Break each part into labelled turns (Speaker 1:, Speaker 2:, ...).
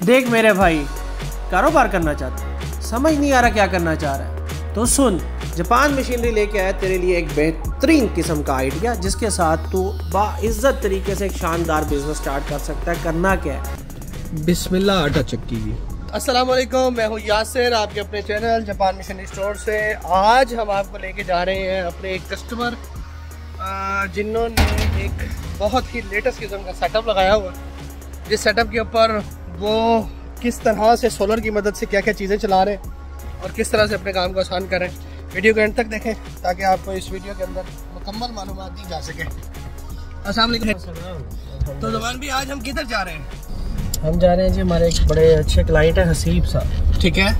Speaker 1: देख मेरे भाई, कारोबार करना चाहता है, समझ नहीं आ रहा क्या करना चाह रहा है, तो सुन, जापान मशीनरी लेके आया तेरे लिए एक बेहतरीन किस्म का आइडिया जिसके साथ तू बाइज्जत तरीके से एक शानदार बिजनेस स्टार्ट कर सकता है। करना क्या है?
Speaker 2: बिस्मिल्लाह आटा चक्की की।
Speaker 3: अस्सलाम वालेकुम, मैं हूँ यासिर आपके अपने चैनल जापान मशीनरी स्टोर से। आज हम आपको लेके जा रहे हैं अपने एक कस्टमर जिन्होंने एक बहुत ही लेटेस्ट किस्म का सेटअप लगाया हुआ है, जिस सेटअप के ऊपर वो किस तरह से सोलर की मदद से क्या क्या चीज़ें चला रहे हैं और किस तरह से अपने काम को आसान करें। वीडियो को एंड तक देखें ताकि आपको इस वीडियो के अंदर मुकम्मल मालूमात दी जा सके। अस्सलाम वालेकुम। तो ज़ुबान भी आज हम किधर जा रहे हैं?
Speaker 1: हम जा रहे हैं जी, हमारे एक बड़े अच्छे क्लाइंट है हसीब साहब,
Speaker 3: ठीक है।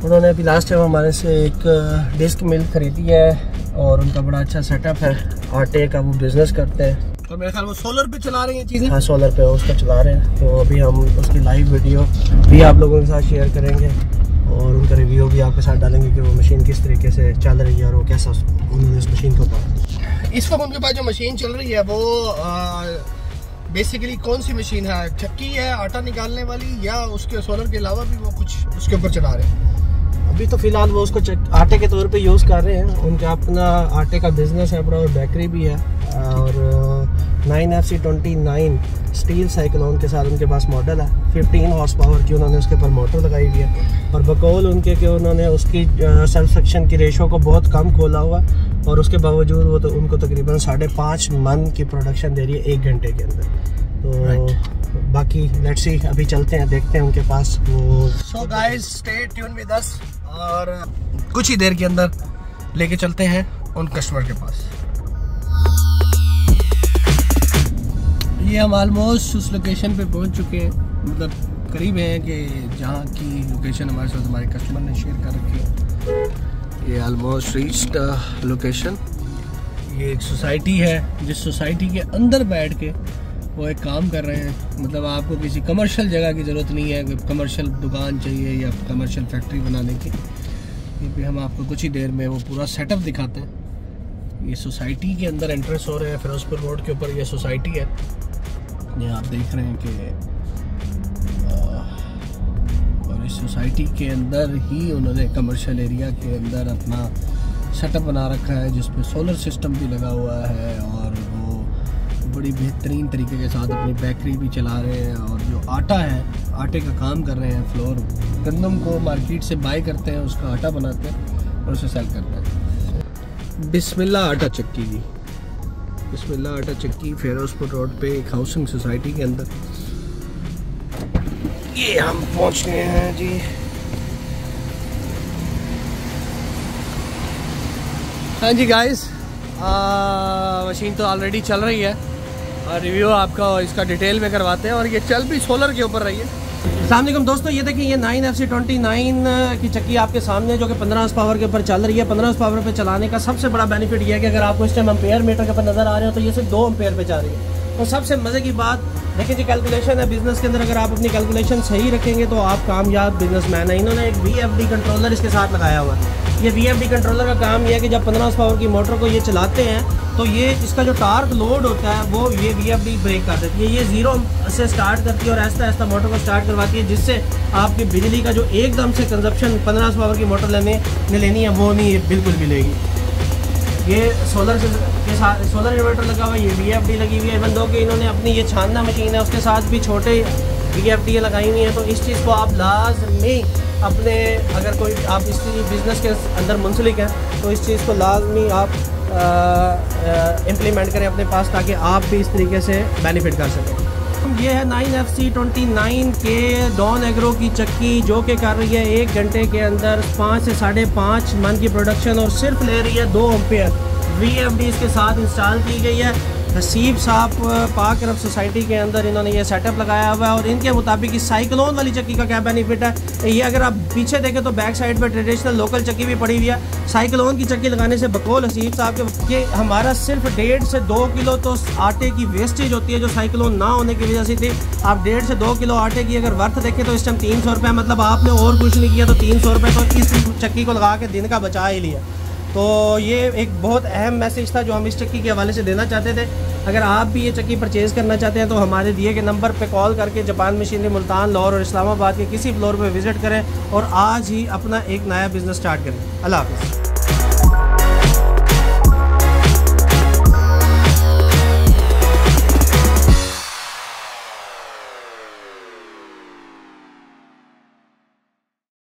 Speaker 1: उन्होंने अभी लास्ट टाइम हमारे से एक डिस्क मिल खरीदी है और उनका बड़ा अच्छा सेटअप है, आटे का वो बिजनेस करते हैं।
Speaker 3: तो मेरे ख्याल वो सोलर पे चला रही हैं चीज़ें।
Speaker 1: हाँ, सोलर पे उसका चला रहे हैं। तो अभी हम उसकी लाइव वीडियो भी आप लोगों के साथ शेयर करेंगे और उनका रिव्यू भी आपके साथ डालेंगे कि वो मशीन किस तरीके से चल रही है और वो कैसा उन्होंने इस मशीन को पाया।
Speaker 3: इस वक्त उनके पास जो मशीन चल रही है वो बेसिकली कौन सी मशीन है? चक्की है आटा निकालने वाली, या उसके सोलर के अलावा भी वो कुछ उसके ऊपर चला रहे हैं?
Speaker 1: अभी तो फिलहाल वो उसको आटे के तौर पे यूज़ कर रहे हैं। उनका अपना आटे का बिजनेस है बड़ा और बेकरी भी है, और 9FC29 स्टील साइक्लोन के साथ उनके पास मॉडल है। 15 हॉर्स पावर की उन्होंने उसके ऊपर मोटर लगाई हुई है और बकौल उनके कि उन्होंने उसकी सेल्फ सक्शन की रेशो को बहुत कम खोला हुआ और उसके बावजूद वो तो उनको तकरीबन 5.5 मन की प्रोडक्शन दे रही है 1 घंटे के अंदर। तो बाकी लेट्स सी, अभी चलते हैं देखते हैं उनके पास वो।
Speaker 3: So guys stay tune with us और कुछ ही देर के अंदर लेके चलते हैं उन कस्टमर के पास। ये हम ऑलमोस्ट उस लोकेशन पे पहुंच चुके हैं, मतलब करीब हैं कि जहाँ की लोकेशन हमारे साथ हमारे कस्टमर ने शेयर कर रखी है। ये ऑलमोस्ट रीच्ड लोकेशन। ये एक सोसाइटी है जिस सोसाइटी के अंदर बैठ के वो एक काम कर रहे हैं। मतलब आपको किसी कमर्शियल जगह की ज़रूरत नहीं है, कोई कमर्शियल दुकान चाहिए या कमर्शियल फैक्ट्री बनाने की। ये भी हम आपको कुछ ही देर में वो पूरा सेटअप दिखाते हैं। ये सोसाइटी के अंदर एंट्रेंस हो रहे हैं, फिरोजपुर रोड के ऊपर ये सोसाइटी है। ये आप देख रहे हैं कि और इस सोसाइटी के अंदर ही उन्होंने कमर्शियल एरिया के अंदर अपना सेटअप बना रखा है जिसपे सोलर सिस्टम भी लगा हुआ है और वो बड़ी बेहतरीन तरीके के साथ अपनी बेकरी भी चला रहे हैं। और जो आटा है, आटे का काम कर रहे हैं। फ्लोर गंदम को मार्केट से बाय करते हैं, उसका आटा बनाते हैं और उसे सेल करते हैं।
Speaker 2: बिस्मिल्लाह आटा चक्की की।
Speaker 3: बिस्मिल्लाह आटा चक्की, फिरोजपुर रोड पे एक हाउसिंग सोसाइटी के अंदर ये हम पहुंच गए हैं जी। हाँ जी गाइस, मशीन तो ऑलरेडी चल रही है और रिव्यू आपका इसका डिटेल में करवाते हैं और ये चल भी सोलर के ऊपर रही है।
Speaker 1: अस्सलाम वालेकुम दोस्तों, ये देखिए ये 9FC29 की चक्की आपके सामने जो कि 15 हॉर्स पावर के ऊपर चल रही है। 15 हॉर्स पावर पे चलाने का सबसे बड़ा बेनिफिट ये है कि अगर आपको इस टाइम एम्पेयर मीटर के ऊपर नजर आ रहे हो तो ये सिर्फ 2 एम्पेयर पे चल रही है। तो सबसे मज़े की बात देखिए जी, कैलकुलेशन है बिजनेस के अंदर, अगर आप अपनी कैलकुलेशन सही रखेंगे तो आप कामयाब बिजनेसमैन है। इन्होंने एक VFD कंट्रोलर इसके साथ लगाया हुआ है। ये VFD कंट्रोलर का काम ये है कि जब 15 हॉर्स पावर की मोटर को ये चलाते हैं तो ये इसका जो टार्क लोड होता है वो ये VFD ब्रेक कर देती है। ये 0 से स्टार्ट करती है और ऐसा ऐसा मोटर को स्टार्ट करवाती है, जिससे आपकी बिजली का जो एकदम से कंजप्शन 15 हॉर्स पावर की मोटर लेनी है वो नहीं बिल्कुल मिलेगी। ये सोलर के साथ सोलर इन्वर्टर लगा हुआ है, ये VFD लगी हुई है। इवन दो कि इन्होंने अपनी ये छानना मशीन है उसके साथ भी छोटे VFD लगाई हुई है। तो इस चीज़ को आप लाजमी अपने, अगर कोई आप इस बिज़नेस के अंदर मुंसलिक हैं तो इस चीज़ को लाजमी आप इम्प्लीमेंट करें अपने पास, ताकि आप भी इस तरीके से बेनिफिट कर सकें। ये है 9FC29 के डॉन एग्रो की चक्की जो कि कर रही है 1 घंटे के अंदर 5 से 5.5 मन की प्रोडक्शन और सिर्फ ले रही है 2 एम्पेयर। VFD इसके साथ इंस्टॉल की गई है। हसीब साहब पाक अरब सोसाइटी के अंदर इन्होंने ये सेटअप लगाया हुआ है। और इनके मुताबिक इस साइक्लोन वाली चक्की का क्या बेनिफिट है, ये अगर आप पीछे देखें तो बैक साइड पर ट्रेडिशनल लोकल चक्की भी पड़ी हुई है। साइक्लोन की चक्की लगाने से बकौल हसीब साहब के हमारा सिर्फ 1.5 से 2 किलो तो आटे की वेस्टेज होती है जो साइक्लोन ना होने की वजह से थी। आप 1.5 से 2 किलो आटे की अगर वर्थ देखें तो इस टाइम 300 रुपये, मतलब आपने और कुछ नहीं किया तो 300 रुपये तो इस चक्की को लगा के दिन का बचा ही लिया। तो ये एक बहुत अहम मैसेज था जो हम इस चक्की के हवाले से देना चाहते थे। अगर आप भी ये चक्की परचेज़ करना चाहते हैं तो हमारे दिए गए नंबर पे कॉल करके जापान मशीनरी मुल्तान, लाहौर और इस्लामाबाद के किसी फ्लोर पे विज़िट करें और आज ही अपना एक नया बिज़नेस स्टार्ट करें। अल्लाह हाफ़िज़।